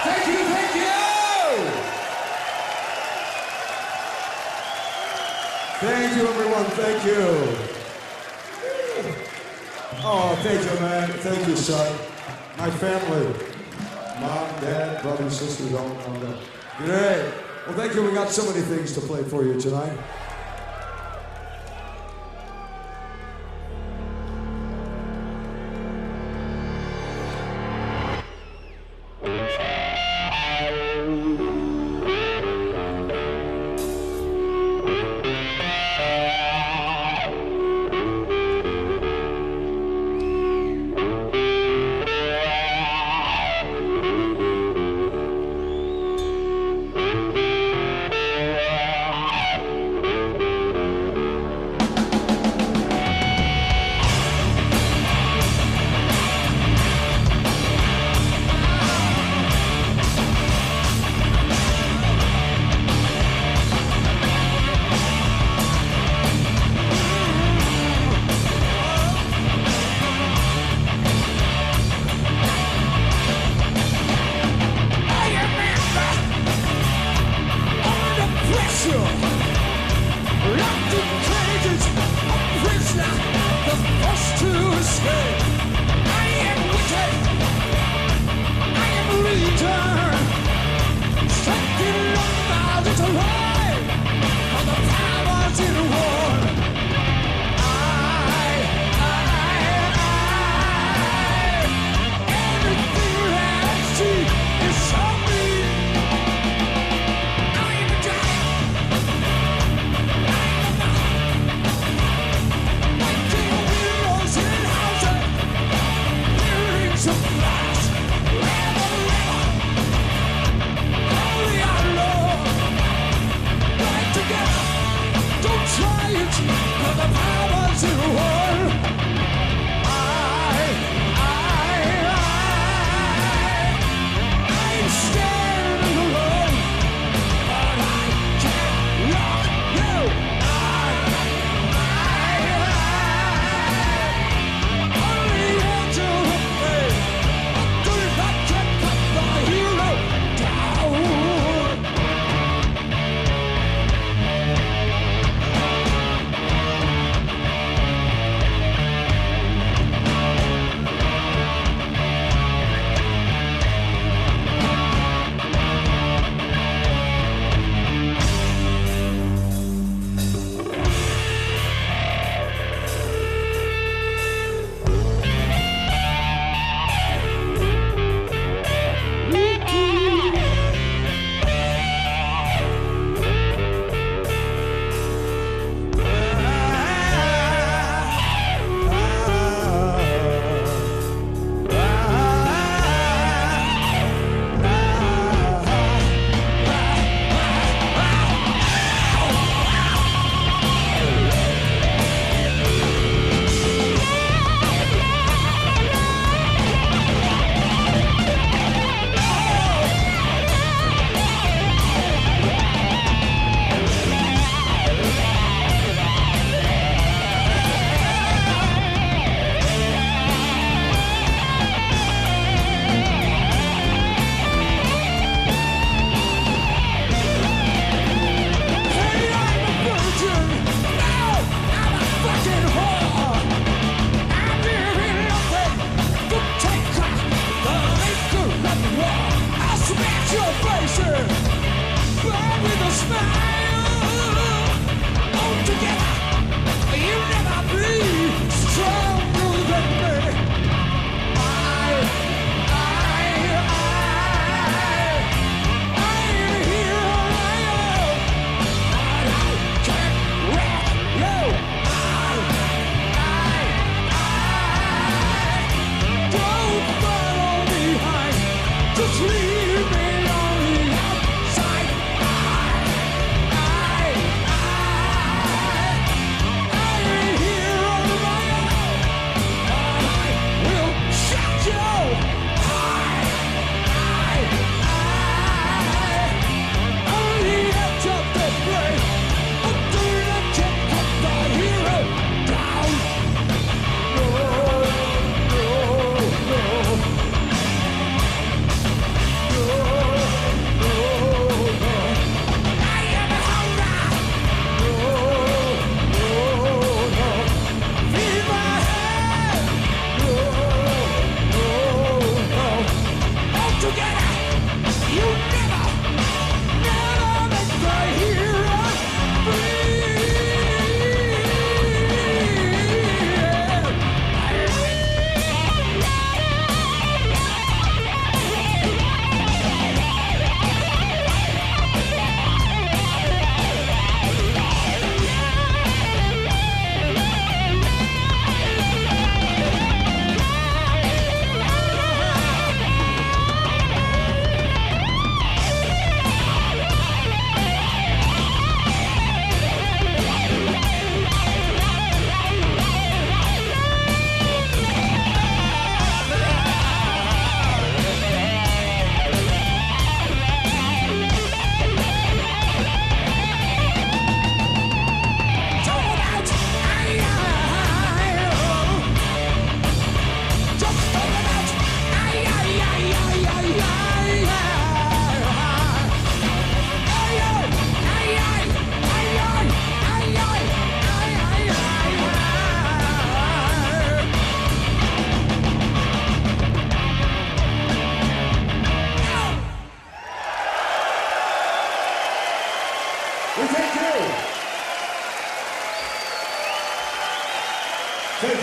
Thank you, thank you! Thank you, everyone, thank you. Oh, thank you, man. Thank you, son. My family. Mom, dad, brothers, sisters, all around there. Great. Well, thank you. We got so many things to play for you tonight.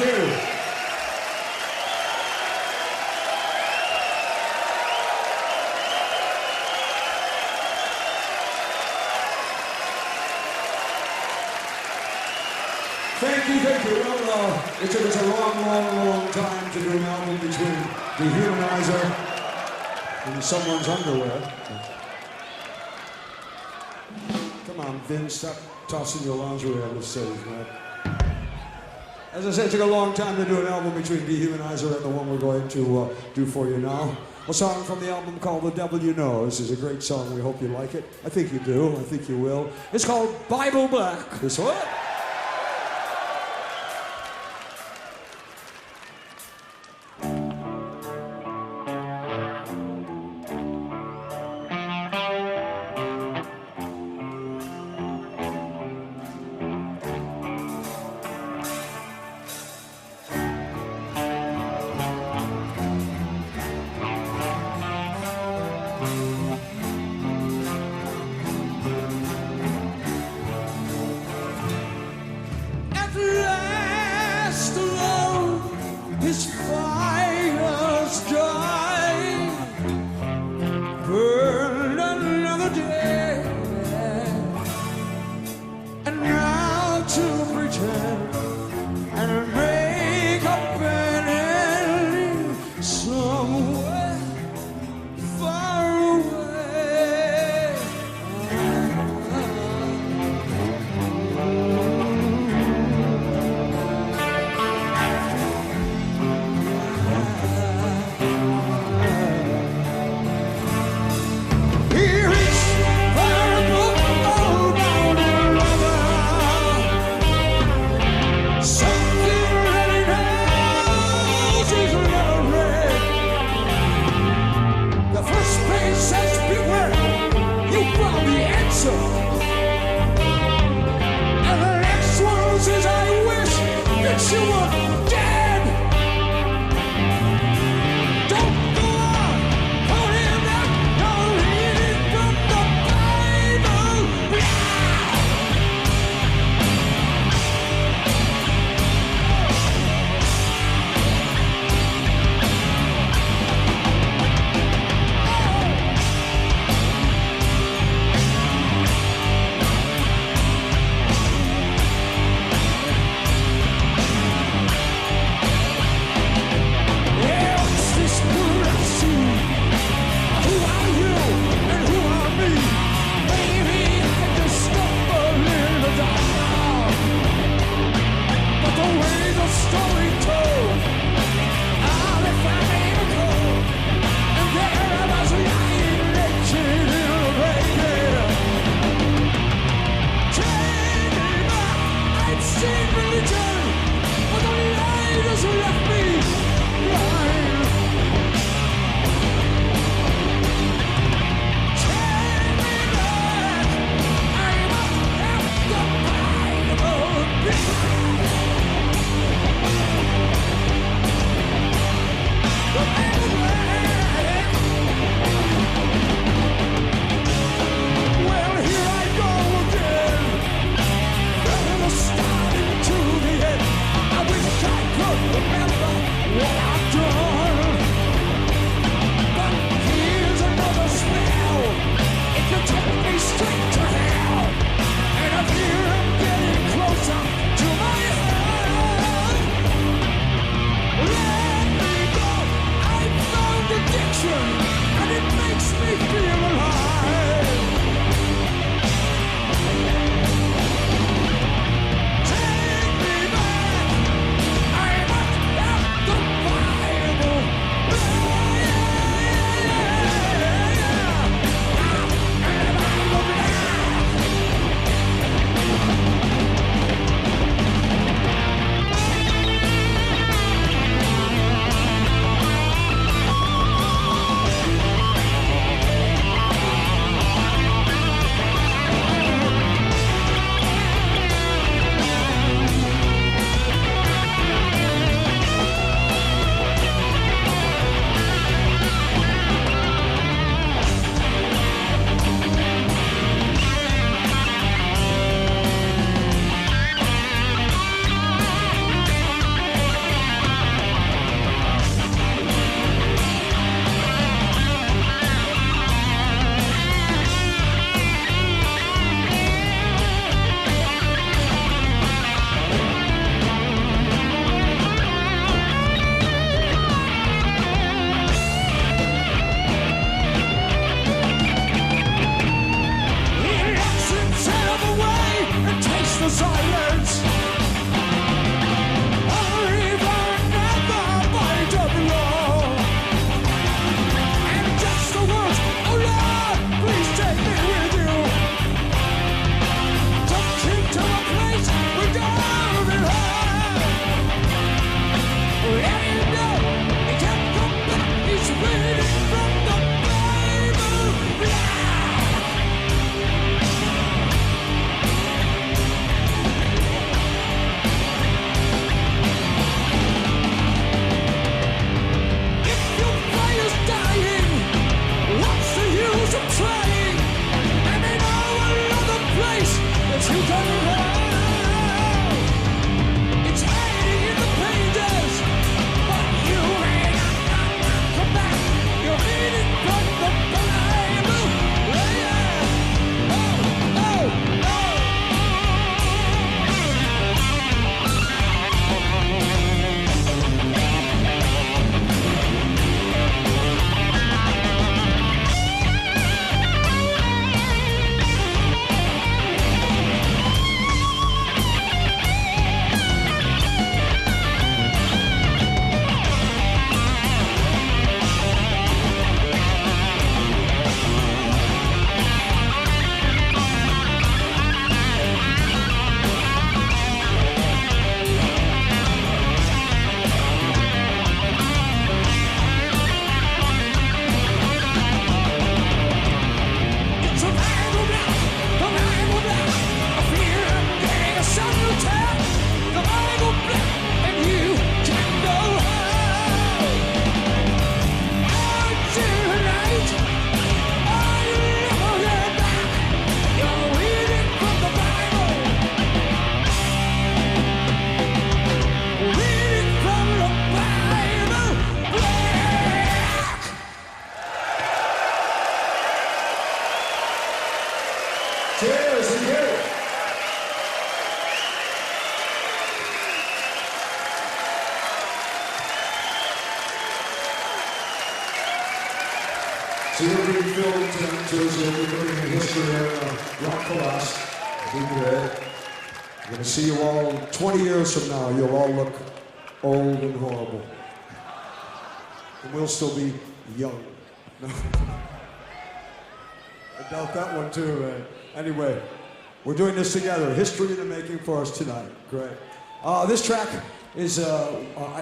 you. Thank you, thank you. Well, it took us a long time to do an album between Dehumanizer and someone's underwear. Come on, Vince, stop tossing your lingerie on the stage, man. As I said, it took a long time to do an album between Dehumanizer and the one we're going to do for you now. A song from the album called The Devil You Know. This is a great song. We hope you like it. I think you do. I think you will. It's called Bible Black. This one. will be filmed tonight, too, so we'll be looking at history of Rockpalast. It'll be great. I'm going to see you all 20 years from now. You'll all look old and horrible. And we'll still be young. No. I doubt that one, too, man. Anyway, we're doing this together. History in the making for us tonight. Great. This track is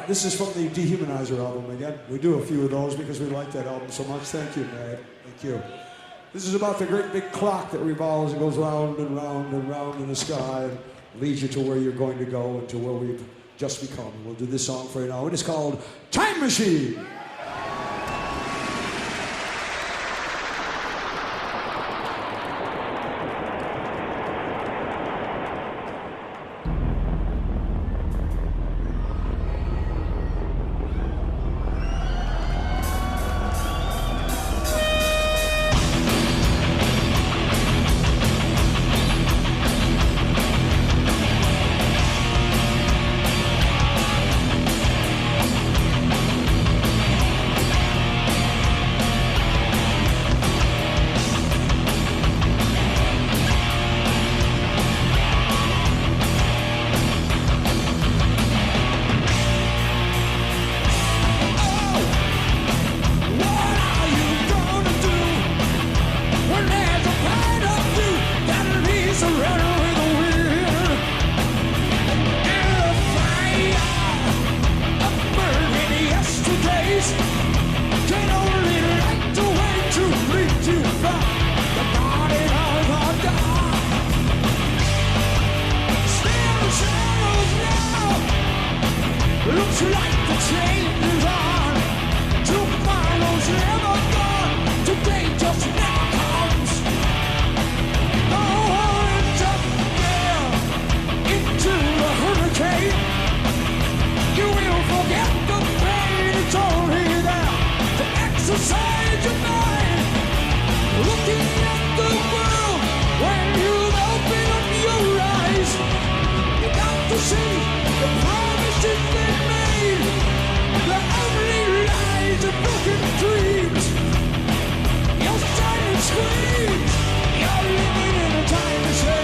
this is from the Dehumanizer album again. We do a few of those because we like that album so much. Thank you, Mary. Thank you. This is about the great big clock that revolves and goes round and round and round in the sky and leads you to where you're going to go and to where we've just become. We'll do this song for you now. It is called Time Machine. Say, you're living in a time machine.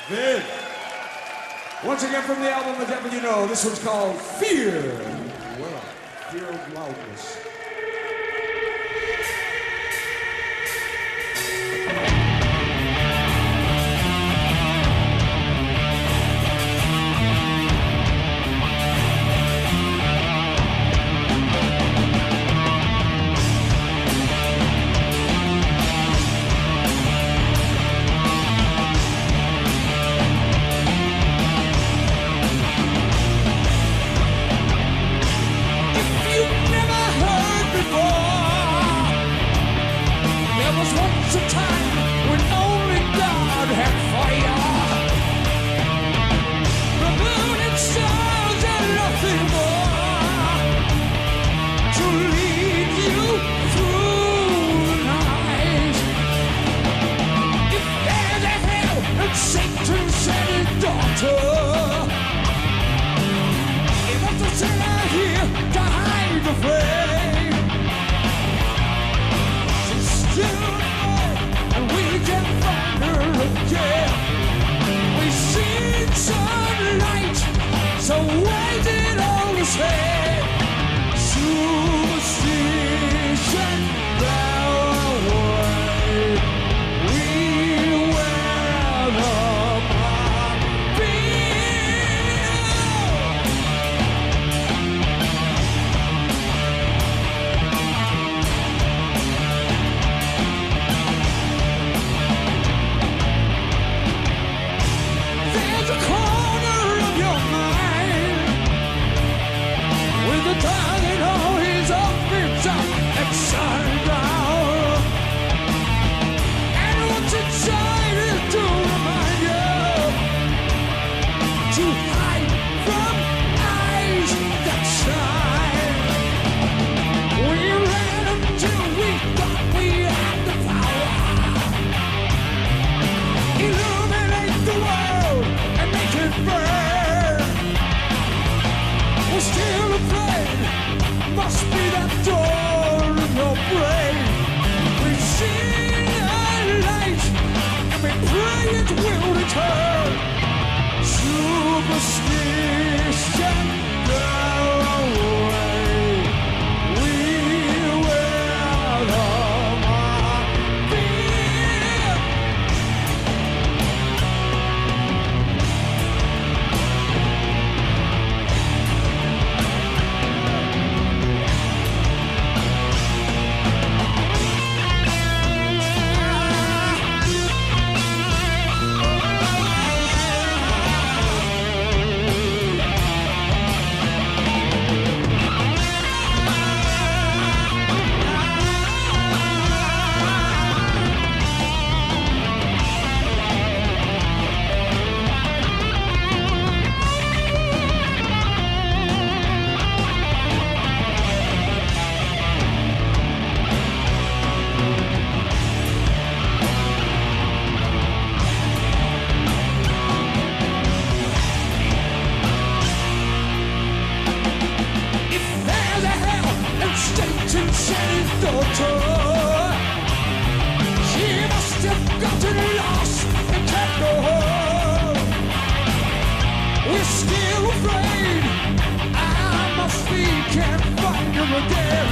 Vin. Once again from the album The Devil You Know, this one's called Fear. Well, Fear of Loudness. was a time when only God had fire. The moon and stars and nothing more to lead you through the night. If there's a hell and Satan said his daughter, he wants to send her here to hide the flame. She's still alive and we can find her again. We've seen sunlight, so why is it all the same? Superstition, blow away. We wear the mark There's a corner of your mind with the target always up its up at sundown. And what's inside is to remind you to hide from eyes that shine. We ran until we thought we had the power. Illuminate the world and make it burn. We're still afraid, must be that door in your brain. We've seen a light and we pray it will return. Superstition, go away. We wear the mark fear. If there's a hell and Satan said his daughter, she must have gotten lost and can't go home. We're still afraid, I must be, can't find her again.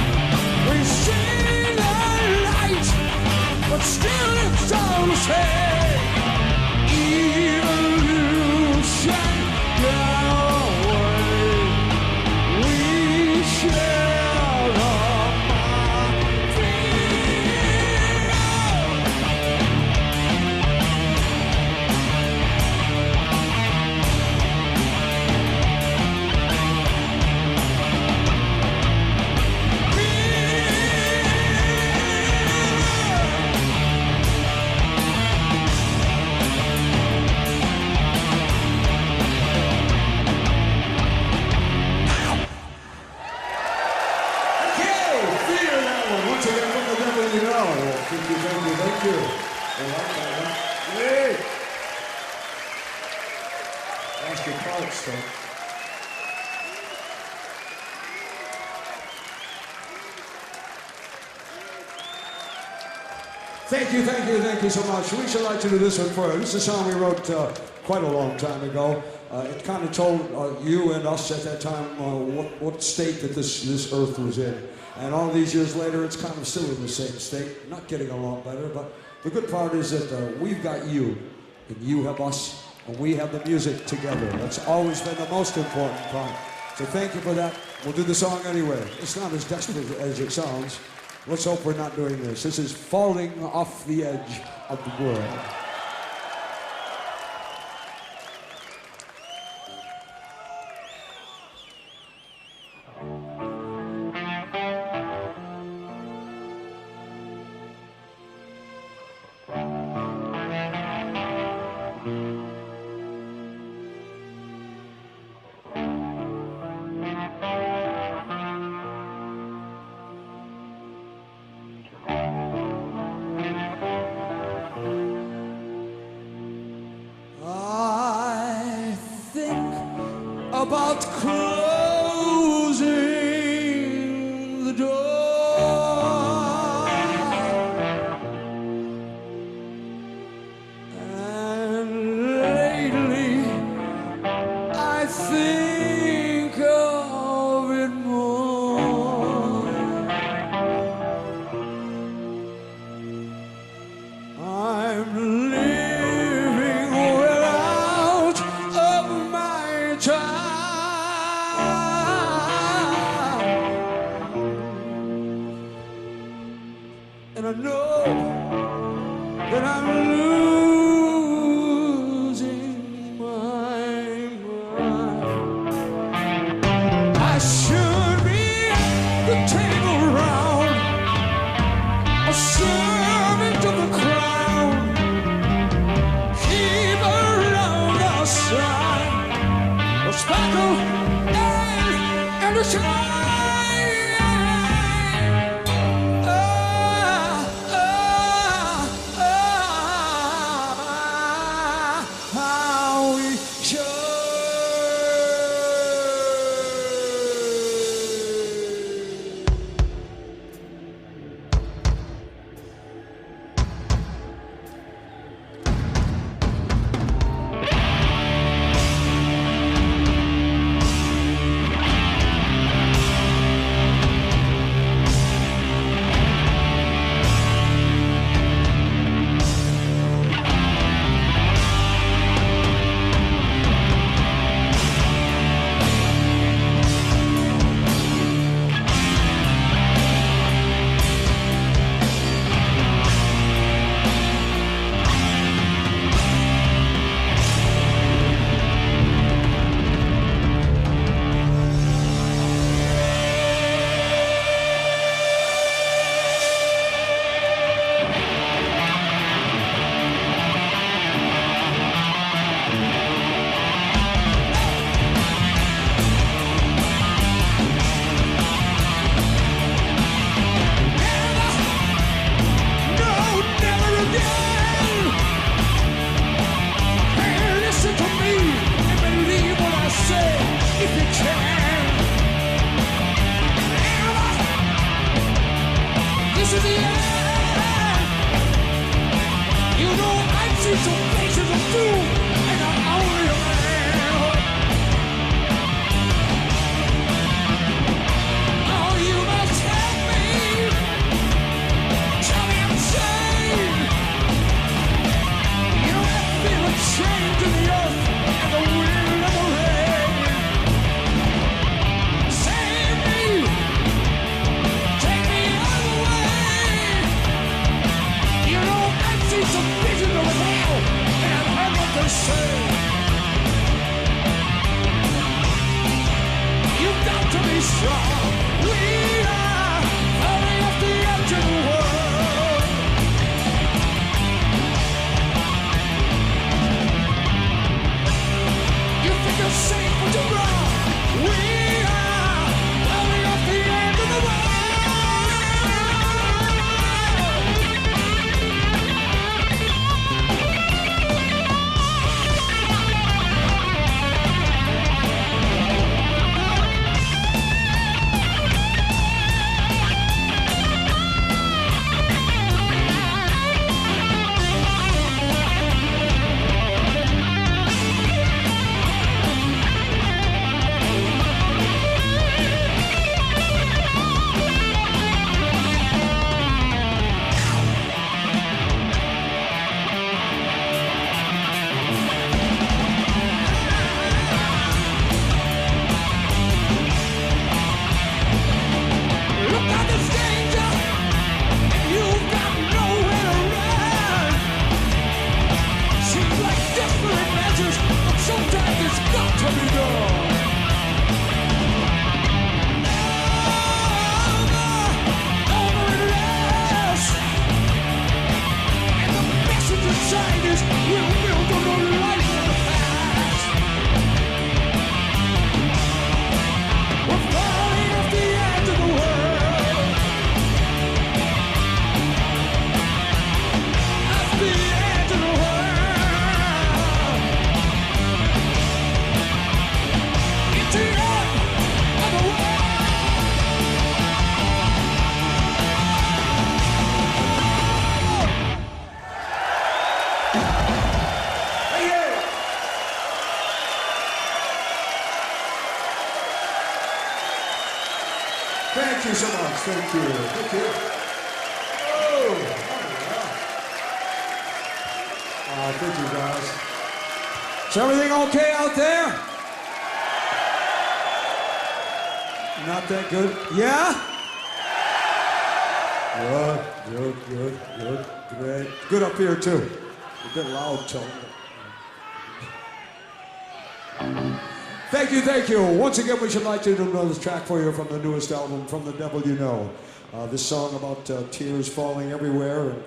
We've seen the light, but still it's all the same. Evolution, go away. We share the Thank you. Hey! Ask your parts, though. Thank you so much. We should like to do this one for you. This is a song we wrote quite a long time ago. It kind of told you and us at that time what state that this earth was in. And all these years later, it's kind of still in the same state. Not getting a lot better, but the good part is that we've got you, and you have us, and we have the music together. That's always been the most important part. So thank you for that. We'll do the song anyway. It's not as desperate as it sounds. Let's hope we're not doing this. This is Falling Off the Edge of the World. I think about closing the door. And lately I think of it more. I'm living well out of my time, and I know that I'm losing my mind. I should be the table round, a servant of the crown, keep around the sun, a sparkle and a shine. How we should. you so much. Thank you. Thank you. Oh, yeah. Thank you, guys. Is everything okay out there? Not that good? Yeah? Good. Great. Good up here, too. A bit loud, tone. Thank you. Once again, we should like to do another track for you from the newest album, From the Devil You Know. This song about tears falling everywhere. And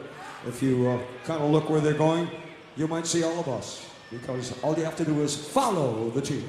if you kind of look where they're going, you might see all of us. Because all you have to do is follow the tears.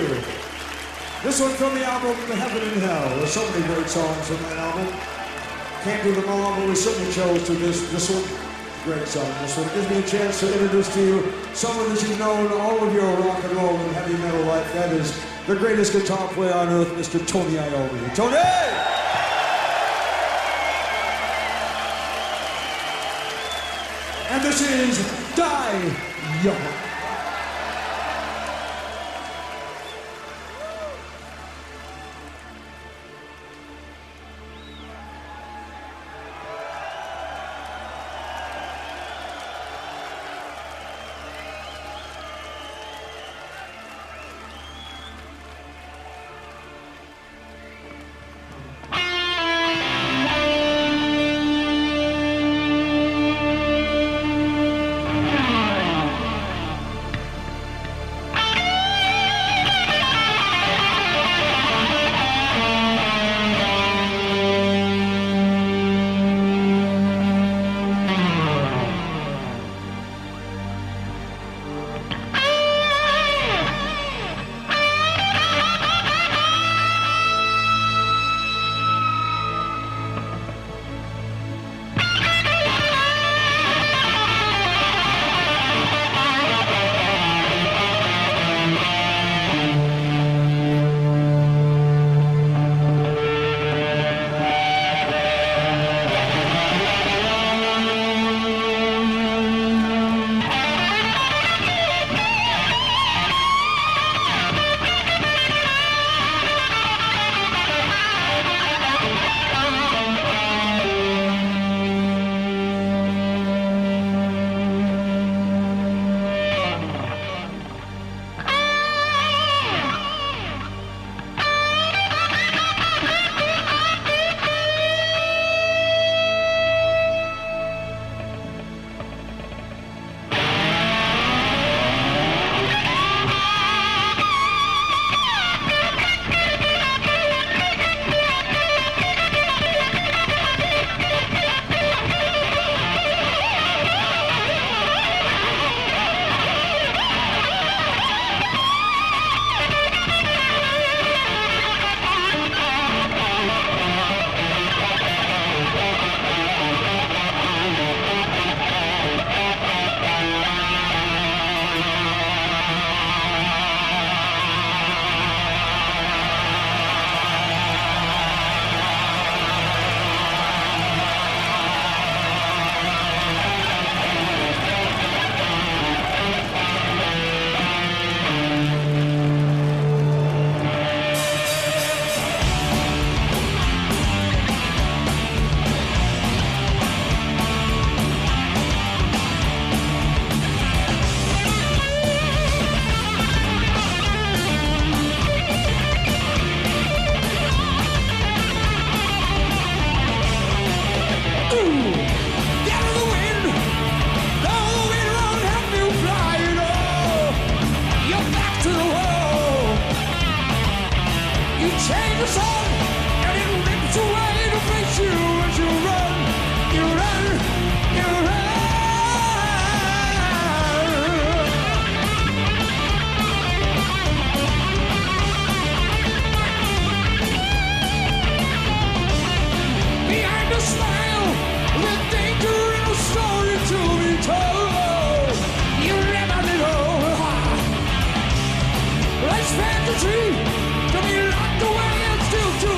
you. This one from the album Heaven and Hell. There's so many great songs from that album. Can't do them all, but we certainly chose to this one. Great song. This one gives me a chance to introduce to you someone that you've known all of your rock and roll and heavy metal life. That is the greatest guitar player on earth, Mr. Tony Iommi. Tony! And this is DIO. To be locked away and still to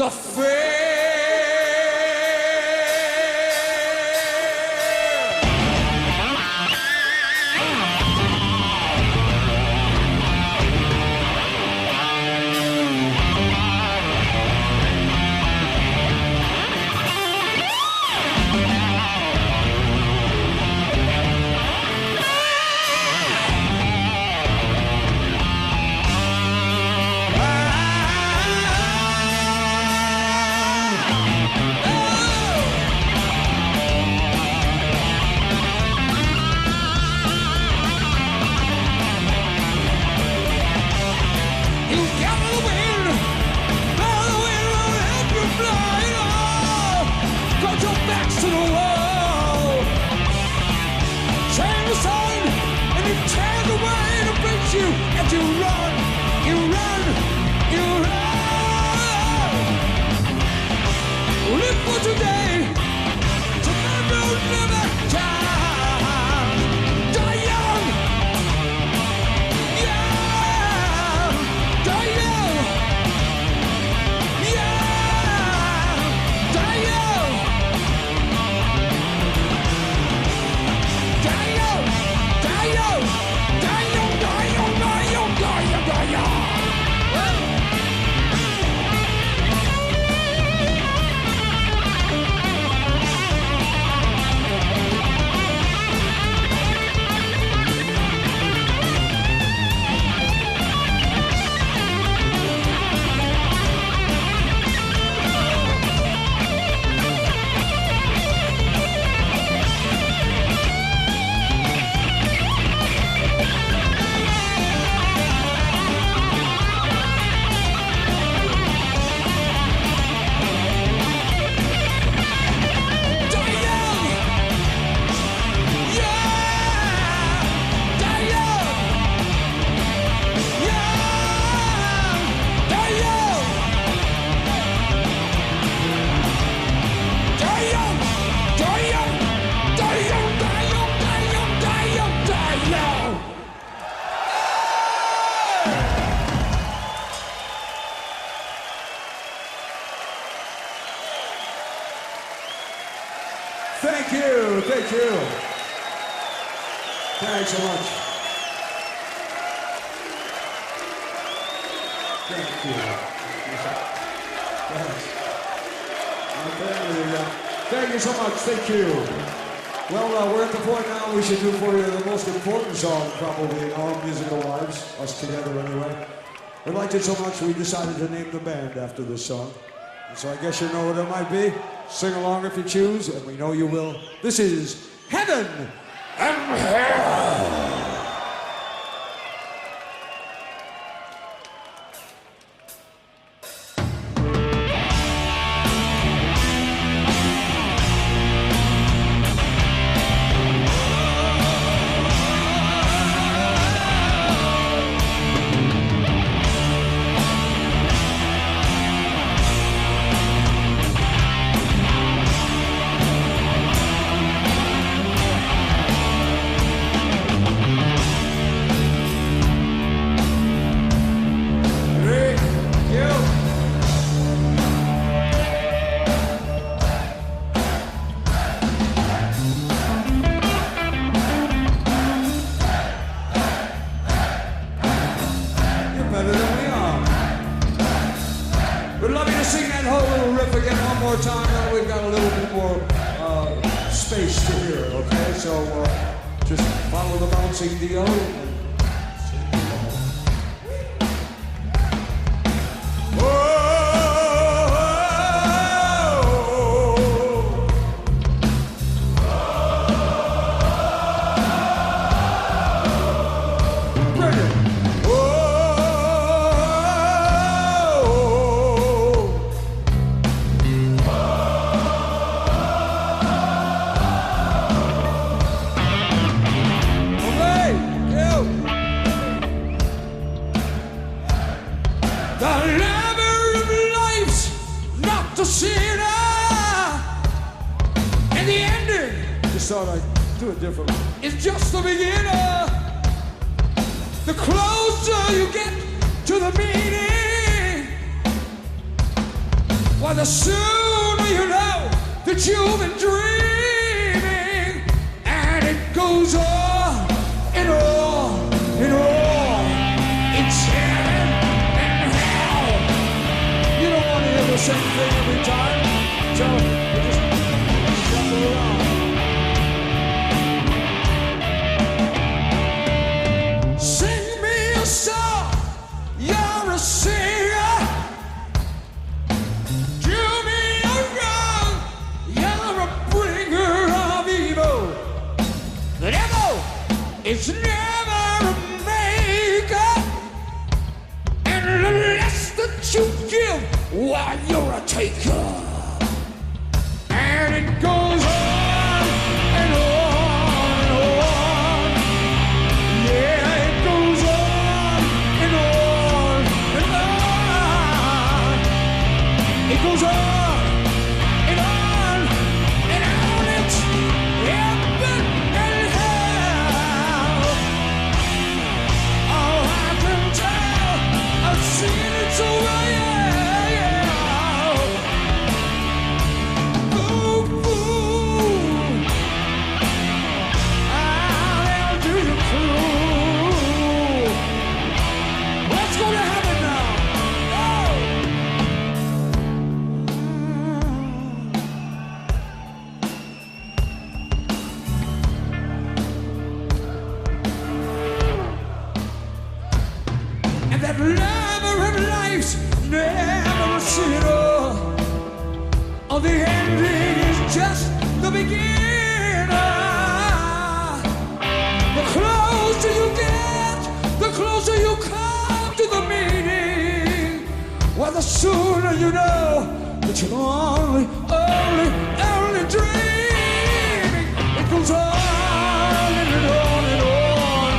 affair. Thank you, thank you. Thanks so much. Thank you. Thank you so much, thank you. Well, we're at the point now we should do for you the most important song probably in our musical lives, us together anyway. We liked it so much we decided to name the band after this song. And so I guess you know what it might be. Sing along if you choose, and we know you will. This is Heaven and Hell. Space to hear it, okay? So just follow the bouncing DIO. Thought I'd do it differently. It's just the beginner. The closer you get to the meaning, the sooner you know that you've been dreaming, and it goes on and on and on. It's heaven and hell. You don't want to hear the same thing every time, so you just shuffle around. Sing me a song, you're a singer. Do me a wrong, you're a bringer of evil. The devil is never a maker, and the less that you give, why, you're a taker. And it goes on and on and on. Yeah, it goes on and on and on. It goes on and on and on. It's heaven and hell. Oh, I can tell. I've seen it so well, yeah. Ooh, ooh. I'll do you prove. What's gonna happen now? Oh. And that lover of life's never a sinner. Oh, the ending is just the beginner. The closer you get, the closer you come to the meaning. Well, the sooner you know that you're only dreaming. It goes on and on and on.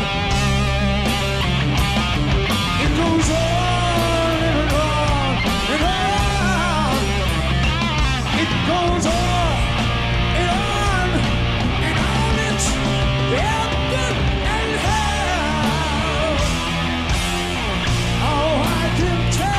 It goes on and on and on. It goes on and on and on. It's heaven and hell. Oh, I can tell.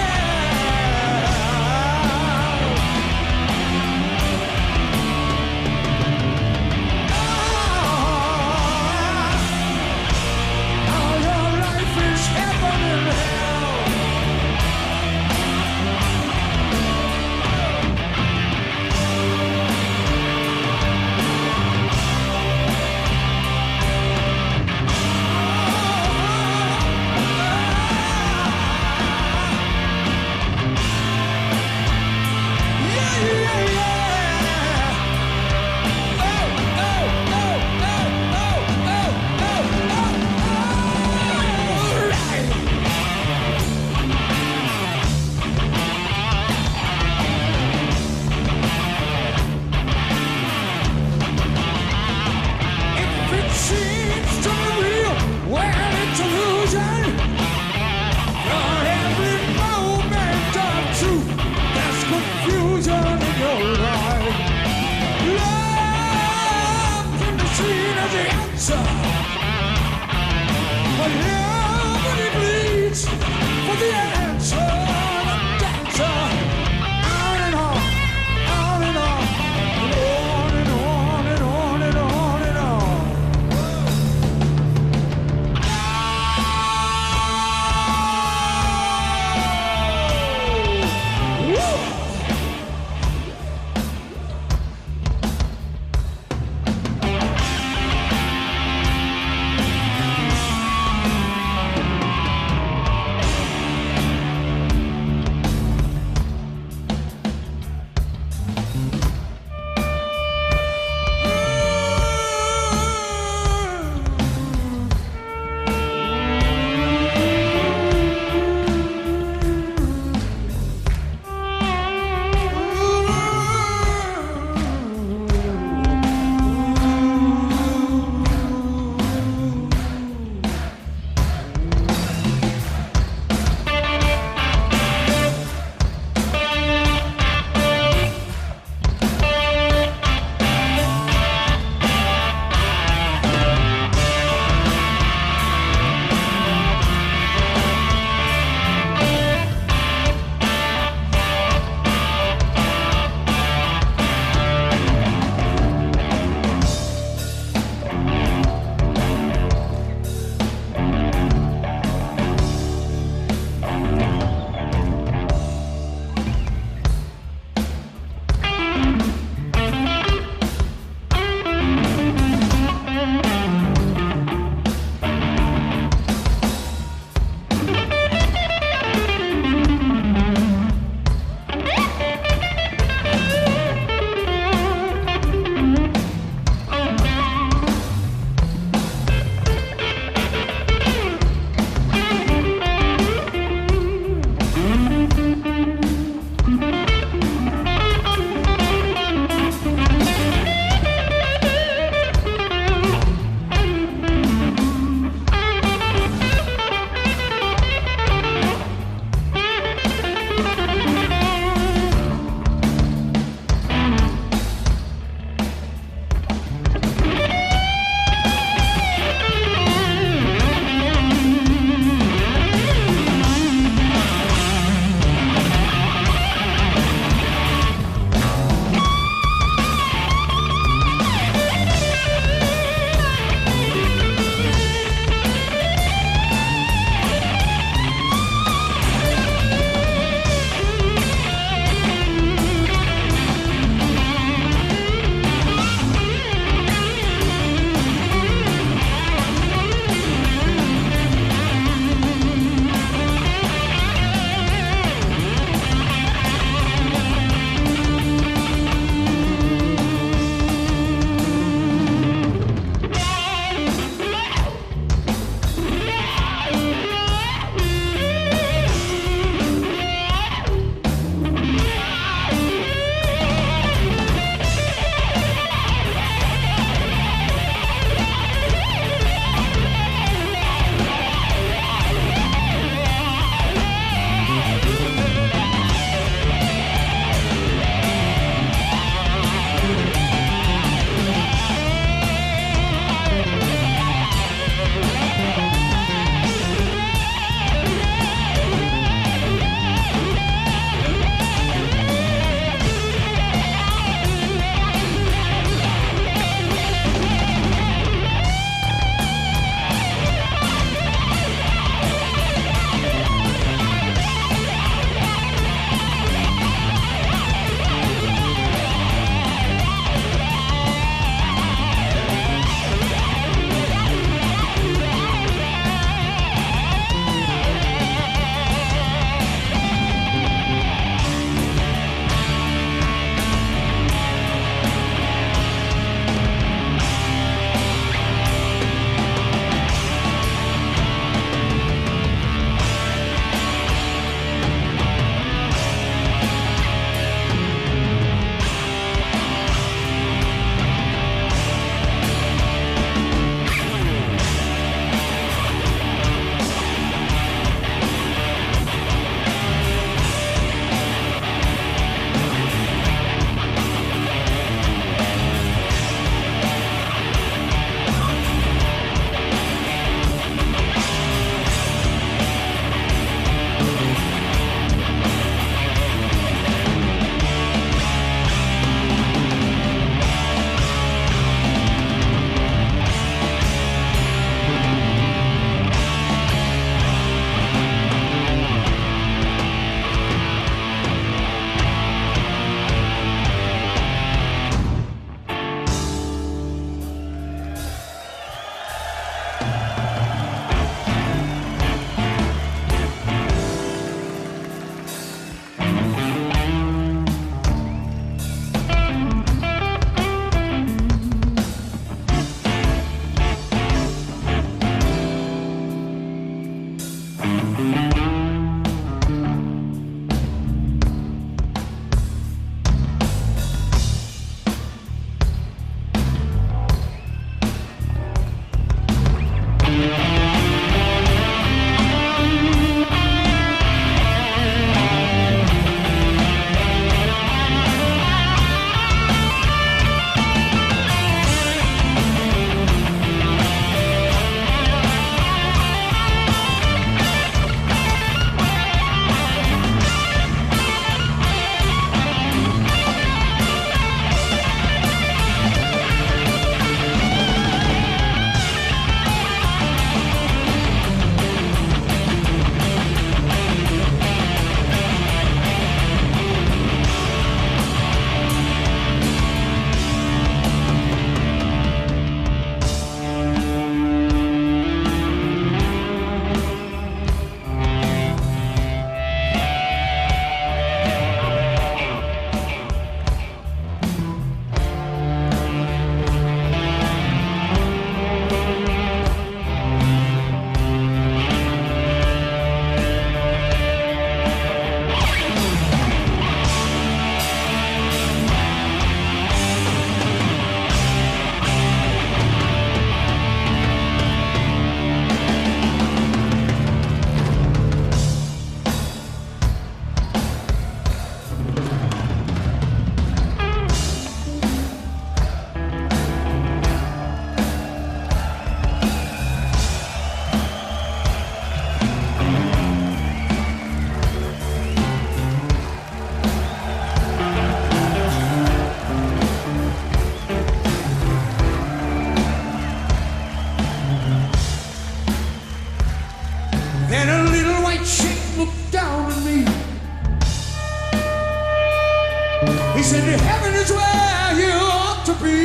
He said, heaven is where you ought to be.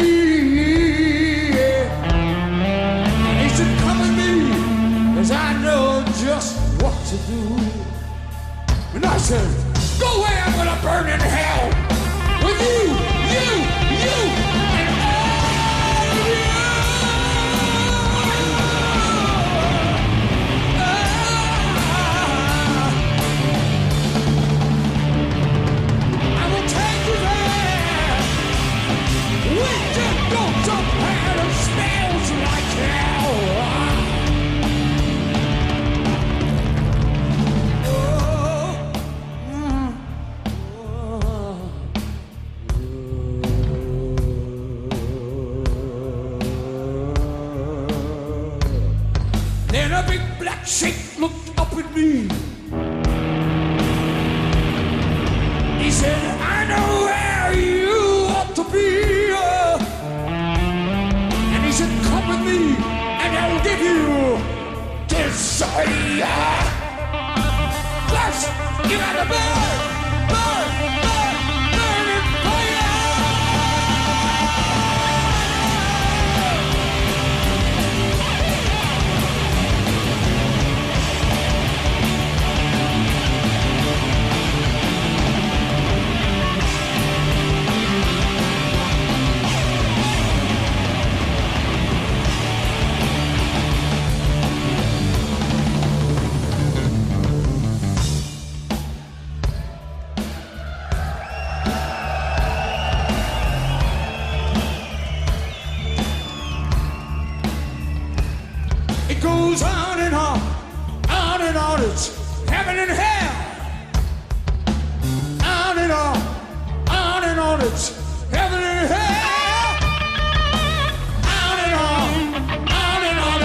And he said, come with me, as I know just what to do. And I said, go away, I'm gonna burn in hell with you, and all of you. I will take you there. We just go somewhere that smells like hell. Then a big black sheep looked up at me. He said, I know where you ought to be. And he said, come with me and I'll give you desire. First, you gotta burn, burn, burn, burn in fire. It goes on and on and on. It's heaven and hell. On and on and on. It's heaven and hell. On and on and on.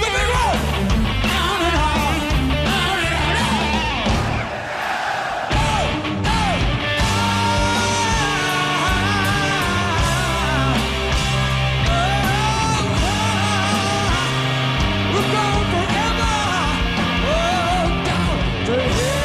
The big road. On and on and on. We're going forever. Down to hell.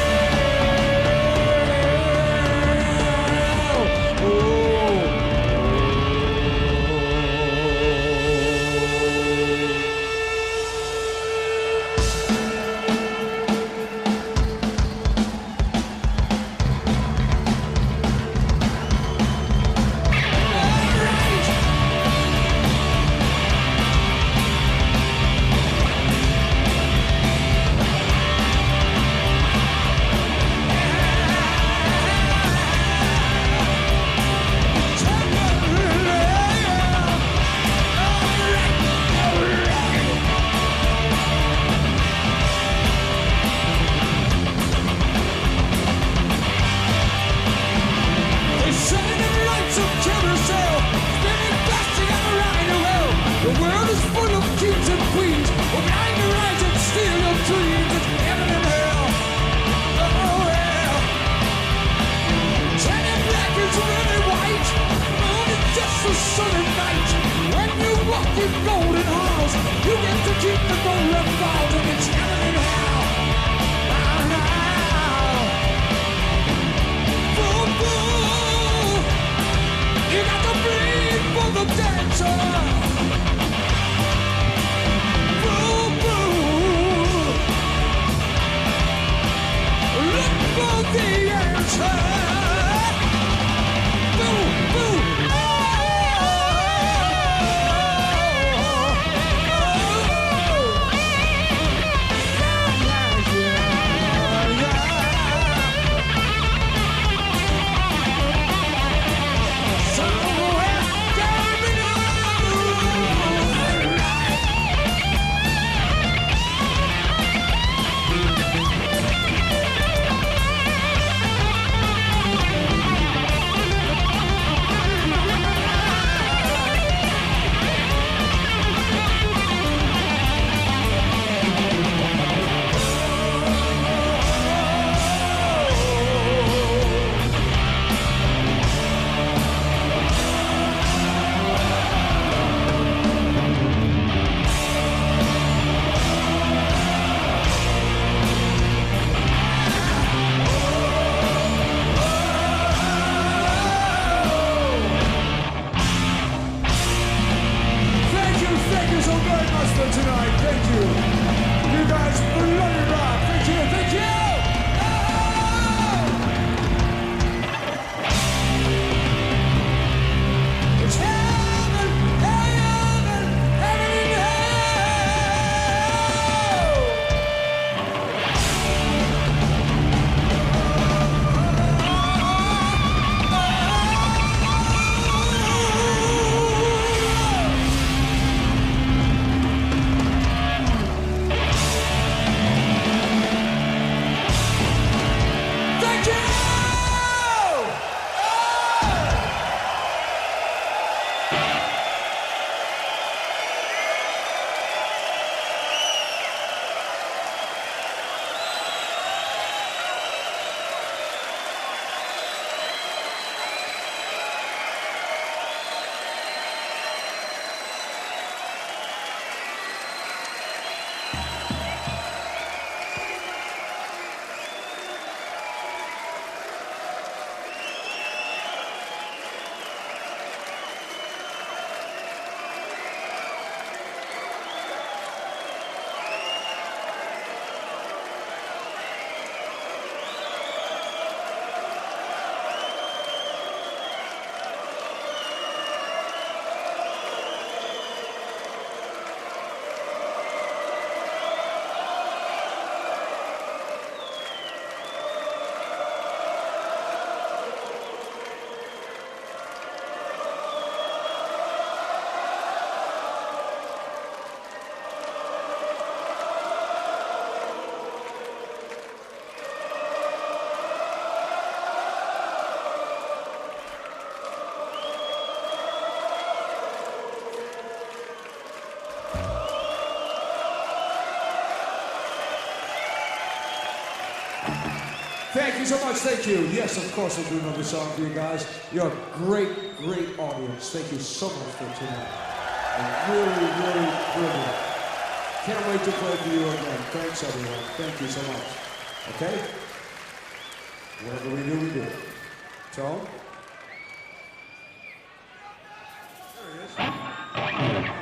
The world is full of kings and queens who blind their eyes and steal your dreams. It's heaven and hell. Oh, hell. Turning black is really white. Moon is just a sunny night. When you walk in golden halls, you get to keep the golden balls, and it's heaven and hell. Boom, boom. You got to bleed for the dancer. The answer. Boom, boom. Thank you so much. Thank you. Yes, of course we'll do another song for you guys. You're a great, great audience. Thank you so much for tonight. And really, really brilliant. Can't wait to play for you again. Thanks, everyone. Thank you so much. Okay? Whatever we do, we do. Tone? There he is.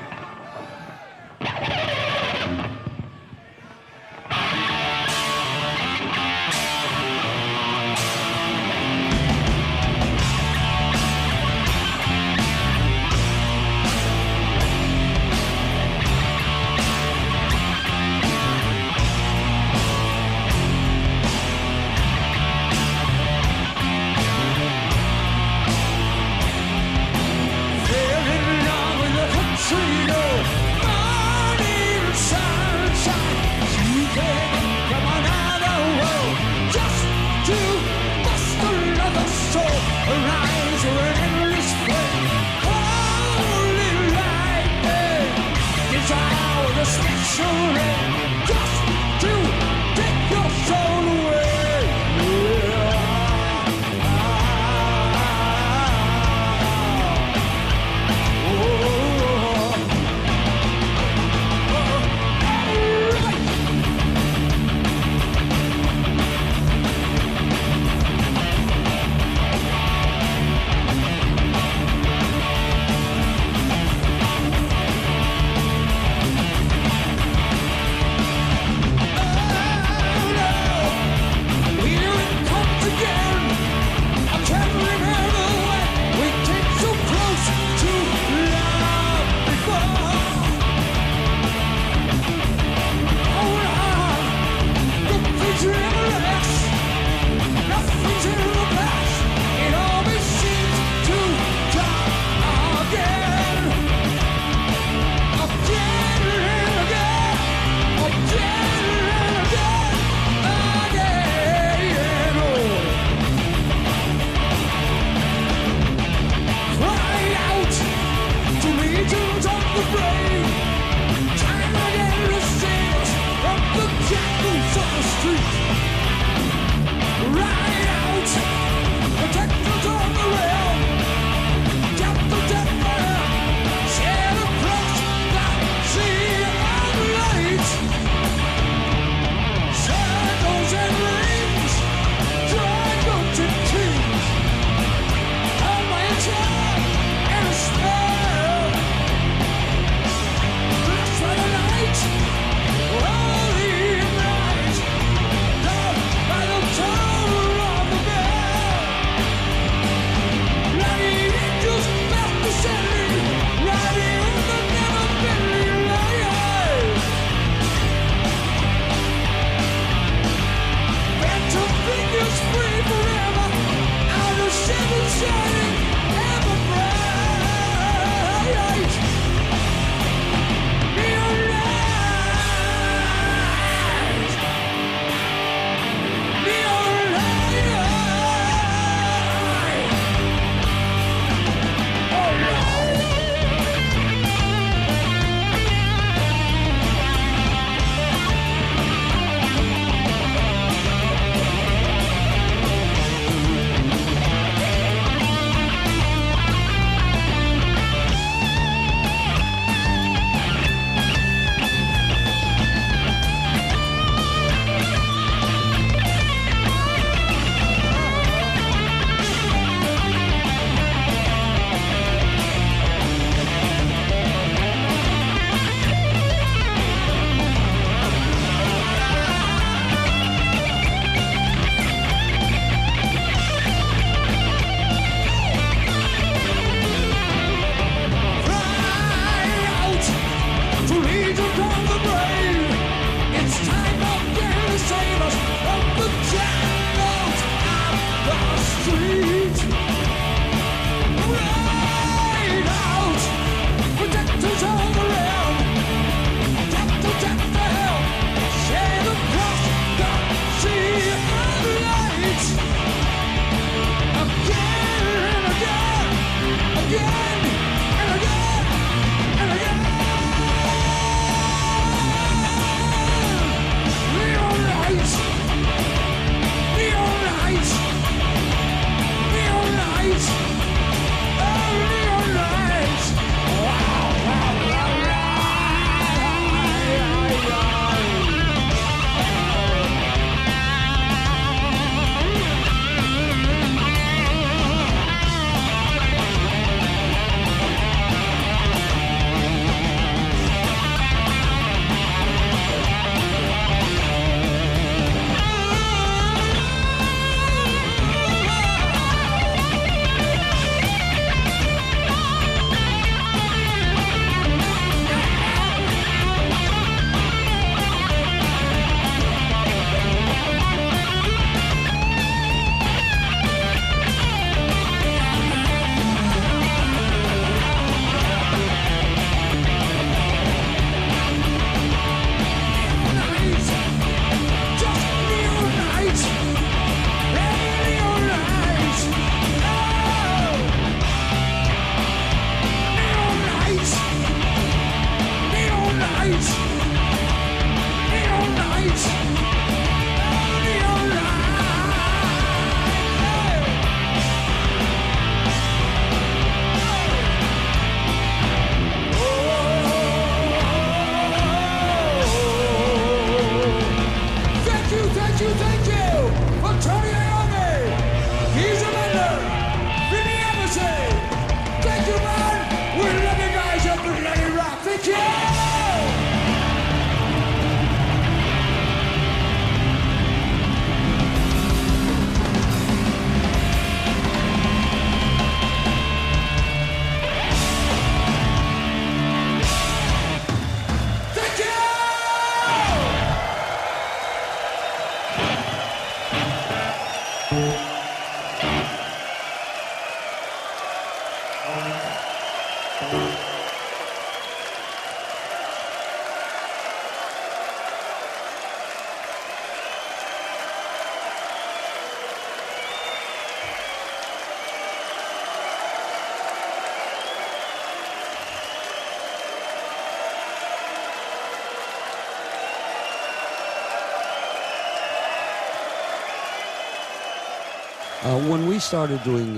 When we started doing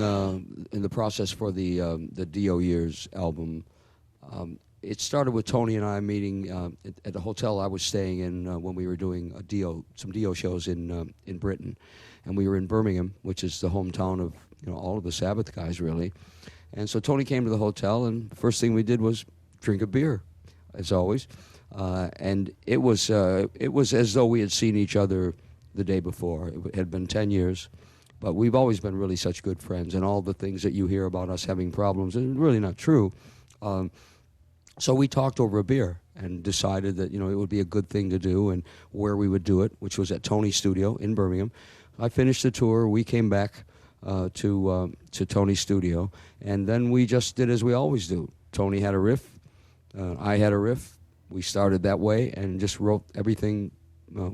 in the process for the DIO Years album, it started with Tony and I meeting at the hotel I was staying in when we were doing some DIO shows in Britain, and we were in Birmingham, which is the hometown of all of the Sabbath guys really. And so Tony came to the hotel, and the first thing we did was drink a beer, as always, and it was as though we had seen each other the day before. It had been 10 years. But we've always been really such good friends, and all the things that you hear about us having problems is really not true. So we talked over a beer and decided that it would be a good thing to do and where we would do it, which was at Tony's studio in Birmingham. I finished the tour. We came back to Tony's studio, and then we just did as we always do. Tony had a riff. I had a riff. We started that way and just wrote everything.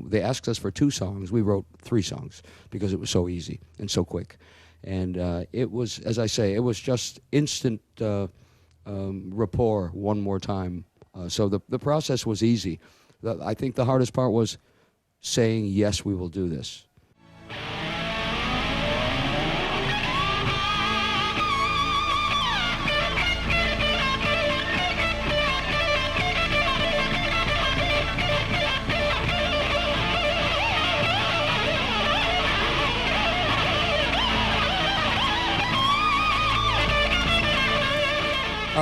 They asked us for 2 songs. We wrote 3 songs because it was so easy and so quick. And it was, as I say, it was just instant rapport one more time. So the process was easy. I think the hardest part was saying, yes, we will do this.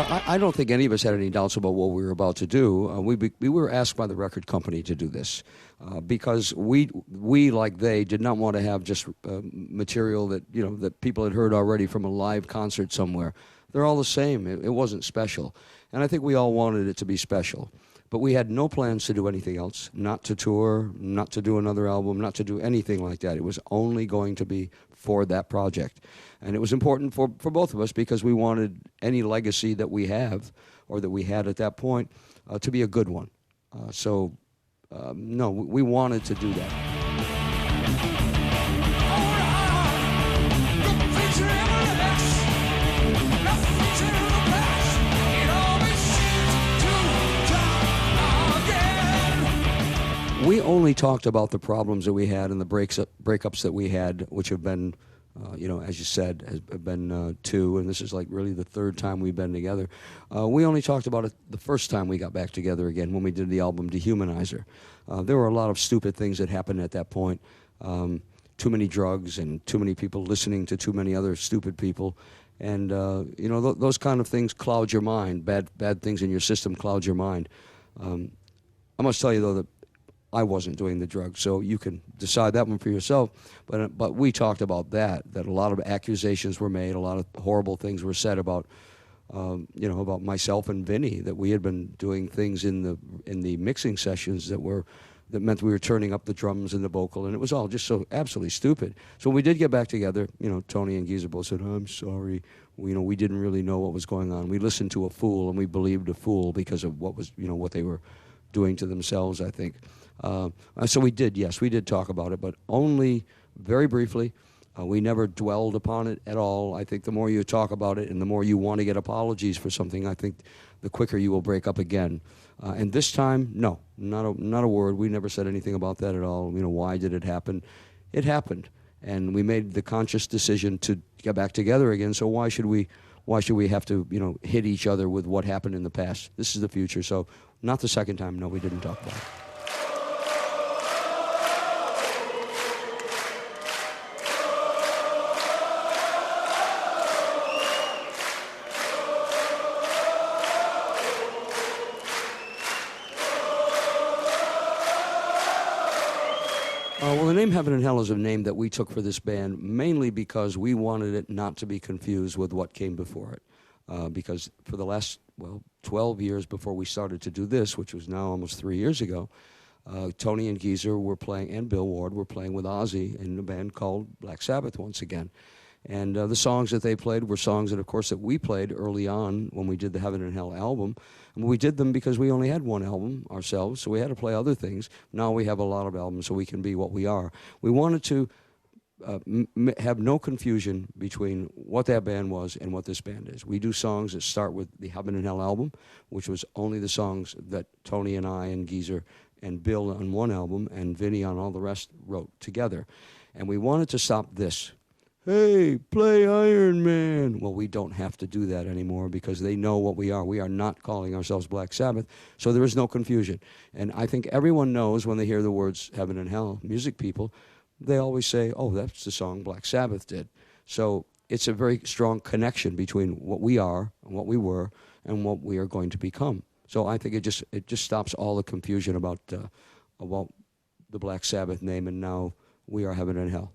I don't think any of us had any doubts about what we were about to do. We were asked by the record company to do this because we, like they, did not want to have just material that that people had heard already from a live concert somewhere. They're all the same. It wasn't special, and I think we all wanted it to be special. But we had no plans to do anything else, not to tour, not to do another album, not to do anything like that. It was only going to be for that project. And it was important for both of us because we wanted any legacy that we have or that we had at that point to be a good one. No, we wanted to do that. We only talked about the problems that we had and the breakups that we had, which have been, as you said, have been 2, and this is like really the 3rd time we've been together. We only talked about it the first time we got back together again when we did the album Dehumanizer. There were a lot of stupid things that happened at that point. Too many drugs and too many people listening to too many other stupid people. And, those kind of things cloud your mind. Bad things in your system cloud your mind. I must tell you, though, that I wasn't doing the drugs, so you can decide that one for yourself. But we talked about that a lot of accusations were made, a lot of horrible things were said about, about myself and Vinny, that we had been doing things in the mixing sessions that meant we were turning up the drums and the vocal, and it was all just so absolutely stupid. So when we did get back together, Tony and Geezer both said, "I'm sorry. We didn't really know what was going on. We listened to a fool and we believed a fool because of what was, what they were doing to themselves, I think." So we did talk about it, but only very briefly. We never dwelled upon it at all. I think the more you talk about it and the more you want to get apologies for something, I think the quicker you will break up again. And this time, no, not a word. We never said anything about that at all. Why did it happen? It happened, and we made the conscious decision to get back together again. So why should we have to, hit each other with what happened in the past? This is the future. So not the second time. No, we didn't talk about it. Well, the name Heaven and Hell is a name that we took for this band mainly because we wanted it not to be confused with what came before it. Because for the last, 12 years before we started to do this, which was now almost 3 years ago, Tony and Geezer were playing, and Bill Ward were playing with Ozzy in a band called Black Sabbath once again. And the songs that they played were songs that, of course, that we played early on when we did the Heaven and Hell album. And we did them because we only had one album ourselves, so we had to play other things. Now we have a lot of albums, so we can be what we are. We wanted to have no confusion between what that band was and what this band is. We do songs that start with the Heaven and Hell album, which was only the songs that Tony and I and Geezer and Bill on one album and Vinny on all the rest wrote together. And we wanted to stop this. Hey, play Iron Man. Well, we don't have to do that anymore because they know what we are. We are not calling ourselves Black Sabbath, so there is no confusion. And I think everyone knows when they hear the words Heaven and Hell, music people, they always say, oh, that's the song Black Sabbath did. So it's a very strong connection between what we are and what we were and what we are going to become. So I think it just stops all the confusion about the Black Sabbath name, and now we are Heaven and Hell.